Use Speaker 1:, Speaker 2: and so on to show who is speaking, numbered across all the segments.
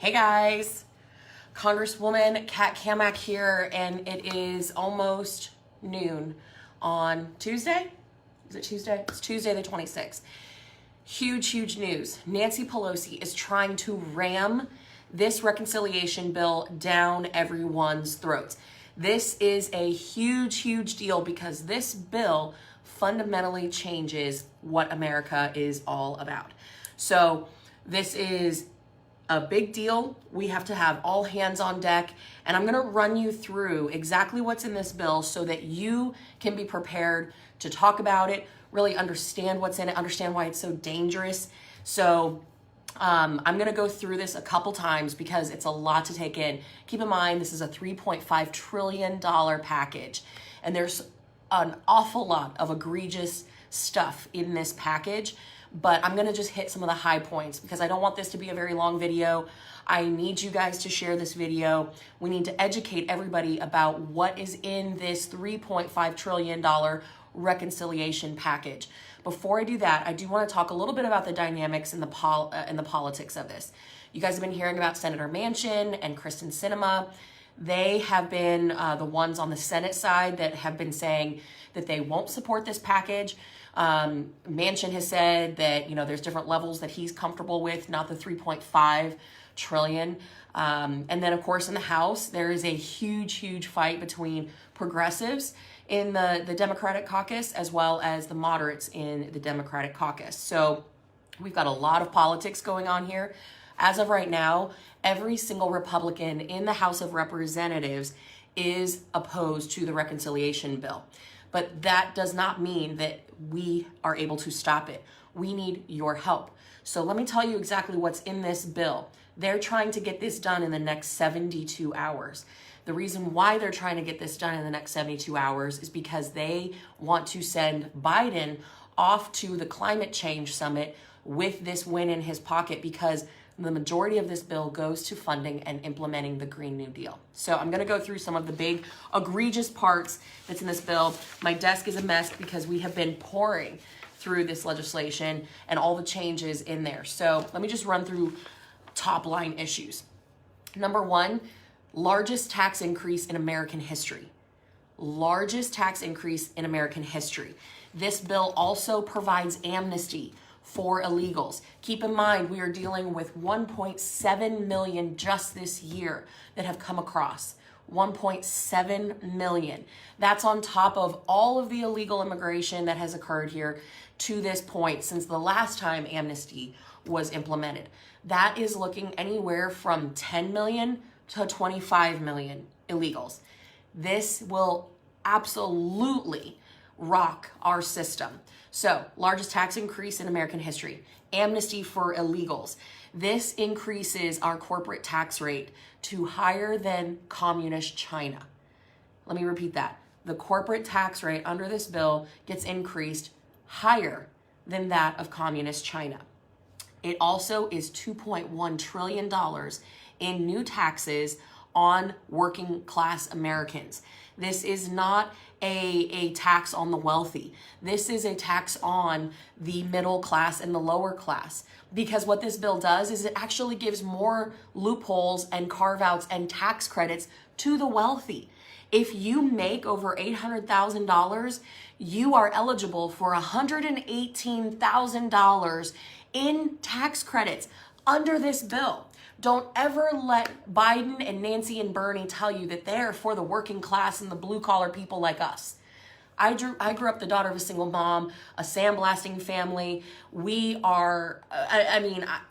Speaker 1: Hey guys, Congresswoman Cammack here, and it is almost noon on Tuesday. Is it Tuesday? It's Tuesday the 26th. Huge news. Nancy Pelosi is trying to ram this reconciliation bill down everyone's throats. This is a huge deal because this bill fundamentally changes what America is all about. So this is a big deal. We have to have all hands on deck, and I'm going to run you through exactly what's in this bill so that you can be prepared to talk about it, really understand what's in it, understand why it's so dangerous. So I'm going to go through this a couple times because it's a lot to take in. Keep in mind, this is a $3.5 trillion package, and there's an awful lot of egregious stuff in this package, but I'm going to just hit some of the high points because I don't want this to be a very long video. I need you guys to share this video. We need to educate everybody about what is in this $3.5 trillion reconciliation package. Before I do that, I do want to talk a little bit about the dynamics and the politics of this. You guys have been hearing about Senator Manchin and Kristen Sinema. They have been the ones on the Senate side that have been saying that they won't support this package. Manchin has said that, there's different levels that he's comfortable with, not the 3.5 trillion. And then, of course, in the House, there is a huge fight between progressives in the Democratic caucus as well as the moderates in the Democratic caucus. So we've got a lot of politics going on here. As of right now, every single Republican in the House of Representatives is opposed to the reconciliation bill. But that does not mean that we are able to stop it. We need your help. So let me tell you exactly what's in this bill. They're trying to get this done in the next 72 hours. The reason why they're trying to get this done in the next 72 hours is because they want to send Biden off to the climate change summit with this win in his pocket, because the majority of this bill goes to funding and implementing the Green New Deal. So I'm going to go through some of the big egregious parts that's in this bill. My desk is a mess because we have been pouring through this legislation and all the changes in there. So let me just run through top line issues. Number one, largest tax increase in American history. Largest tax increase in American history. This bill also provides amnesty for illegals. Keep in mind, we are dealing with 1.7 million just this year that have come across. 1.7 million. That's on top of all of the illegal immigration that has occurred here to this point since the last time amnesty was implemented. That is looking anywhere from 10 million to 25 million illegals. This will absolutely rock our system. So, largest tax increase in American history. Amnesty for illegals. This increases our corporate tax rate to higher than communist China. Let me repeat that. The corporate tax rate under this bill gets increased higher than that of communist China. It also is $2.1 trillion in new taxes on working class Americans. This is not a tax on the wealthy. This is a tax on the middle class and the lower class. Because what this bill does is it actually gives more loopholes and carve-outs and tax credits to the wealthy. If you make over $800,000, you are eligible for $118,000 in tax credits under this bill. Don't ever let Biden and Nancy and Bernie tell you that they're for the working class and the blue collar people like us. I grew up the daughter of a single mom, a sandblasting family. We are,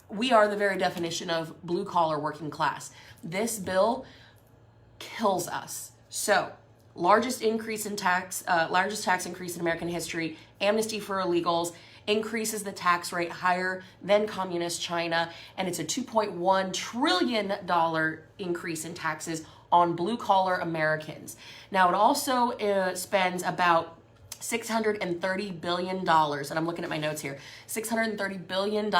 Speaker 1: we are the very definition of blue collar working class. This bill kills us. So, largest tax increase in American history, amnesty for illegals, increases the tax rate higher than communist China, and it's a $2.1 trillion increase in taxes on blue-collar Americans. Now, it also spends about $630 billion, and I'm looking at my notes here, $630 billion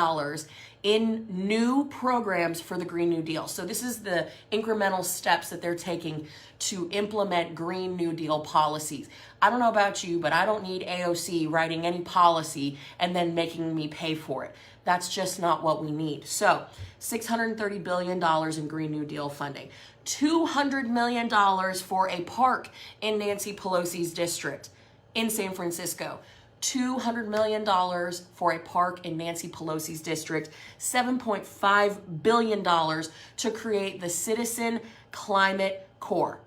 Speaker 1: in new programs for the Green New Deal. So this is the incremental steps that they're taking to implement Green New Deal policies. I don't know about you, but I don't need AOC writing any policy and then making me pay for it. That's just not what we need. So $630 billion in Green New Deal funding, $200 million for a park in Nancy Pelosi's district in San Francisco, $200 million for a park in Nancy Pelosi's district, $7.5 billion to create the Citizen Climate Corps.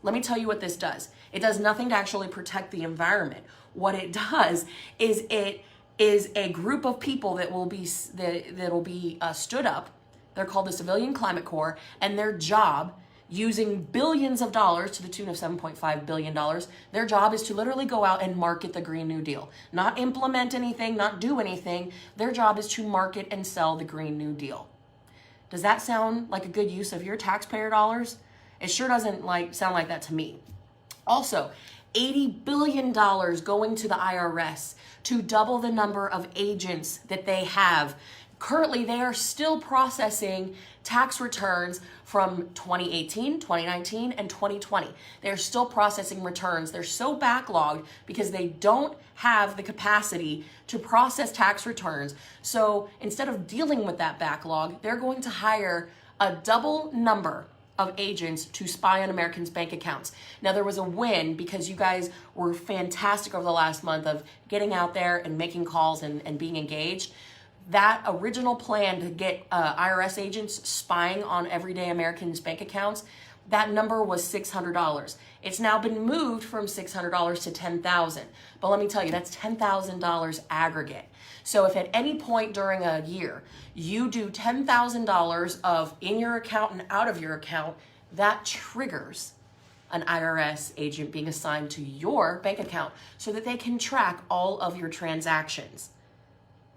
Speaker 1: Let me tell you what this does. It does nothing to actually protect the environment. What it does is it is a group of people that will be stood up. They're called the Civilian Climate Corps, and their job, using billions of dollars to the tune of $7.5 billion, their job is to literally go out and market the Green New Deal. Not implement anything, not do anything. Their job is to market and sell the Green New Deal. Does that sound like a good use of your taxpayer dollars? It sure doesn't sound like that to me. Also, $80 billion going to the IRS to double the number of agents that they have. Currently, they are still processing tax returns from 2018, 2019, and 2020. They're still processing returns. They're so backlogged because they don't have the capacity to process tax returns. So instead of dealing with that backlog, they're going to hire a double number of agents to spy on Americans' bank accounts. Now, there was a win because you guys were fantastic over the last month of getting out there and making calls and being engaged. That original plan to get IRS agents spying on everyday Americans' bank accounts, that number was $600. It's now been moved from $600 to $10,000. But let me tell you, that's $10,000 aggregate. So if at any point during a year you do $10,000 of in your account and out of your account, that triggers an IRS agent being assigned to your bank account so that they can track all of your transactions.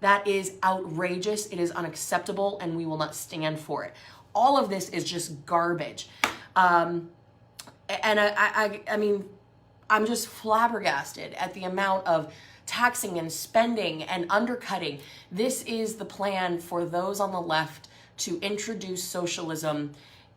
Speaker 1: That is outrageous. It is unacceptable, and we will not stand for it. All of this is just garbage. I mean, I'm just flabbergasted at the amount of taxing and spending and undercutting. This is the plan for those on the left to introduce socialism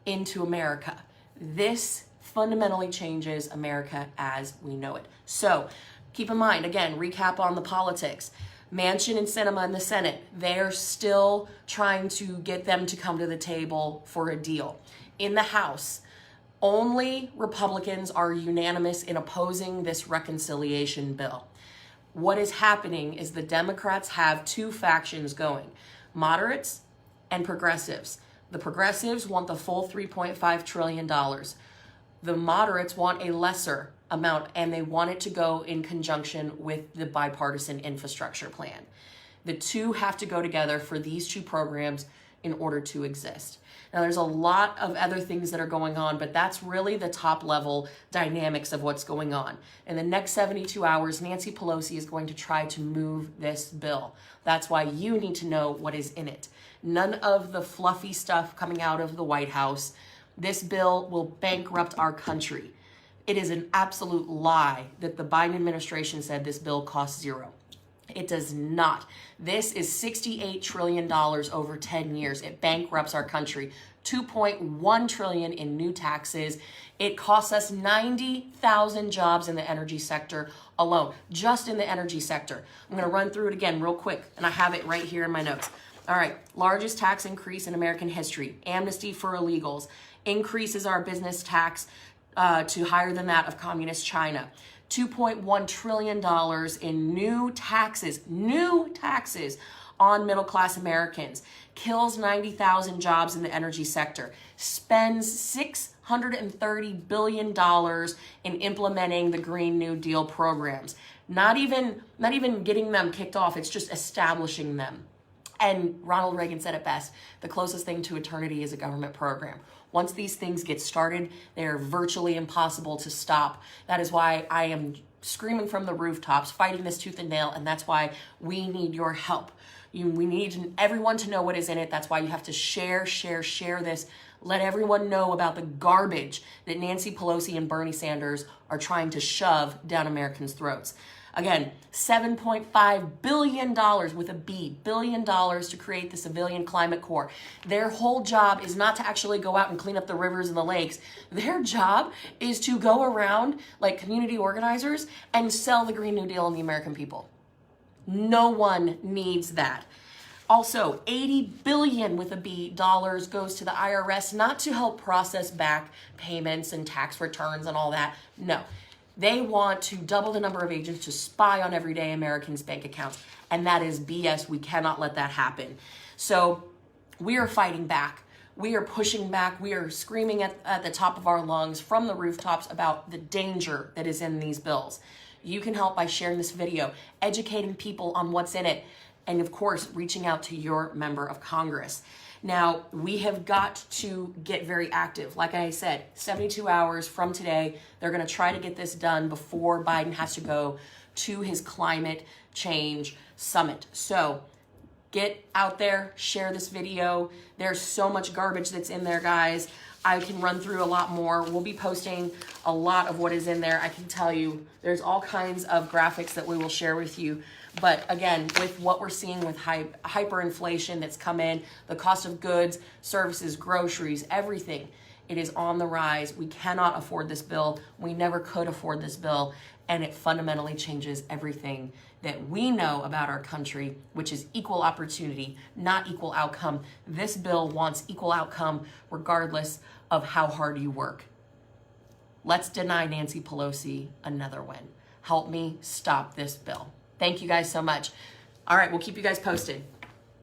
Speaker 1: into America. This fundamentally changes America as we know it. So keep in mind, again, recap on the politics. Manchin and Sinema in the Senate, they're still trying to get them to come to the table for a deal. In the House, only Republicans are unanimous in opposing this reconciliation bill. What is happening is the Democrats have two factions going, moderates and progressives. The progressives want the full $3.5 trillion. The moderates want a lesser amount, and they want it to go in conjunction with the bipartisan infrastructure plan. The two have to go together for these two programs in order to exist. Now, there's a lot of other things that are going on, but that's really the top level dynamics of what's going on. In the next 72 hours, Nancy Pelosi is going to try to move this bill. That's why you need to know what is in it. None of the fluffy stuff coming out of the White House. This bill will bankrupt our country. It is an absolute lie that the Biden administration said this bill costs zero. It does not. This is $68 trillion over 10 years. It bankrupts our country. $2.1 trillion in new taxes. It costs us 90,000 jobs in the energy sector alone, just in the energy sector. I'm going to run through it again real quick, and I have it right here in my notes. All right, largest tax increase in American history. Amnesty for illegals. Increases our business tax to higher than that of communist China. $2.1 trillion in new taxes on middle-class Americans. Kills 90,000 jobs in the energy sector. Spends $630 billion in implementing the Green New Deal programs. Not even getting them kicked off, it's just establishing them. And Ronald Reagan said it best, the closest thing to eternity is a government program. Once these things get started, they are virtually impossible to stop. That is why I am screaming from the rooftops, fighting this tooth and nail, and that's why we need your help. We need everyone to know what is in it. That's why you have to share this. Let everyone know about the garbage that Nancy Pelosi and Bernie Sanders are trying to shove down Americans' throats. Again, $7.5 billion with a B, billion dollars to create the Civilian Climate Corps. Their whole job is not to actually go out and clean up the rivers and the lakes. Their job is to go around like community organizers and sell the Green New Deal on the American people. No one needs that. Also, $80 billion with a B dollars goes to the IRS, not to help process back payments and tax returns and all that. No, they want to double the number of agents to spy on everyday Americans' bank accounts. And that is BS. We cannot let that happen. So we are fighting back. We are pushing back. We are screaming at the top of our lungs from the rooftops about the danger that is in these bills. You can help by sharing this video, educating people on what's in it, and of course, reaching out to your member of Congress. Now, we have got to get very active. Like I said, 72 hours from today, they're going to try to get this done before Biden has to go to his climate change summit. So get out there, share this video. There's so much garbage that's in there, guys. I can run through a lot more. We'll be posting a lot of what is in there. I can tell you there's all kinds of graphics that we will share with you. But again, with what we're seeing with hyperinflation that's come in, the cost of goods, services, groceries, everything, it is on the rise. We cannot afford this bill. We never could afford this bill. And it fundamentally changes everything that we know about our country, which is equal opportunity, not equal outcome. This bill wants equal outcome regardless of how hard you work. Let's deny Nancy Pelosi another win. Help me stop this bill. Thank you guys so much. All right, we'll keep you guys posted.